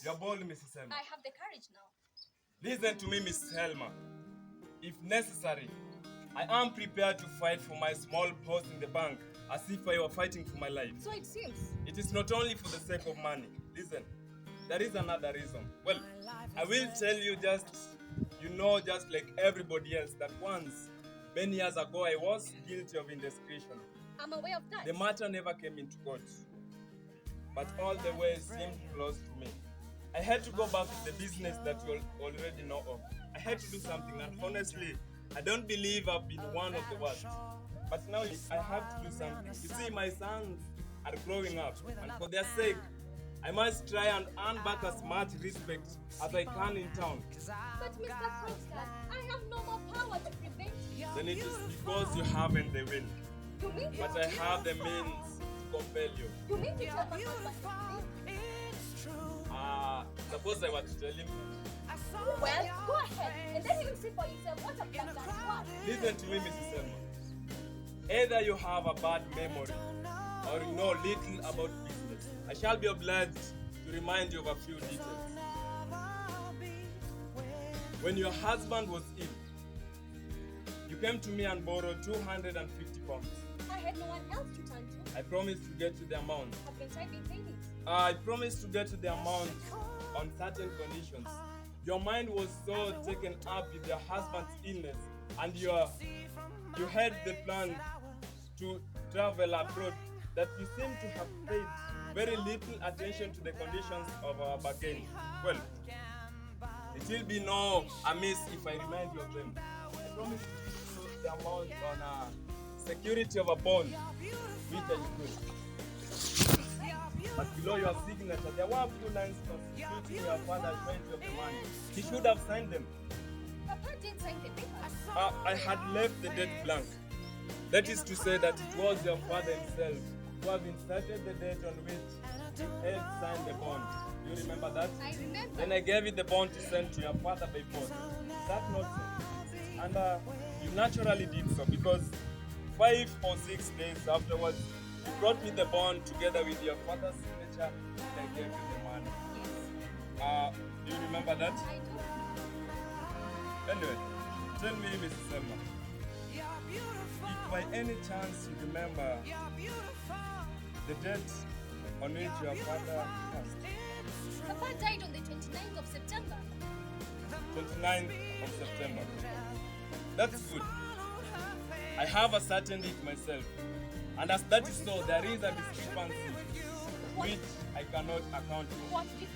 You're bold, Mrs. Selma. I have the courage now. Listen to me, Mrs. Selma. If necessary, I am prepared to fight for my small post in the bank as if I were fighting for my life. So it seems. It is not only for the sake of money. Listen, there is another reason. Well, I will tell you just like everybody else, that once, many years ago, I was guilty of indiscretion. I'm aware of that. The matter never came into court, but all the way seemed closed to me. I had to go back to the business that you already know of. I had to do something, and honestly, I don't believe I've been one of the worst. But now I have to do something. You see, my sons are growing up, and for their sake, I must try and earn back as much respect as I can in town. But Mr. Foster, I have no more power to prevent you. Then it is because you haven't the will. You mean to But I have the means to compel you. You mean to tell my husband to leave? Suppose I were to tell him. Well, go ahead and let him see for himself what a plan that was. Listen to me, Mrs. Selma. Either you have a bad memory or you know little about business. I shall be obliged to remind you of a few details. When your husband was ill, you came to me and borrowed 250 pounds. I had no one else to turn to. I promised to get to the amount. Haven't I been paying it? I promised to get to the amount on certain conditions. Your mind was so taken up with your husband's illness, and you had the plan to travel abroad that you seem to have paid very little attention to the conditions of our bargain. Well, it will be no amiss if I remind you of them. I promised to put the amount on security of a bond, which I could. But below your signature, there were a few lines constituting your father's right of the money. He should have signed them. Papa didn't sign the papers. I had left the date blank. That is to say that it was your father himself who have inserted the date on which he had signed the bond. Do you remember that? I remember. Then I gave you the bond to send to your father by post. Is that not so? And you naturally did so because 5 or 6 days afterwards, you brought me the bond together with your father's signature and I gave you the money. Do you remember that? I do. Anyway, tell me, Mrs. Selma, if by any chance you remember the date on which your father passed. Papa died on the 29th of September. 29th of September. That's good. I have ascertained it myself. And as that is so, there is a discrepancy which I cannot account for. What difference?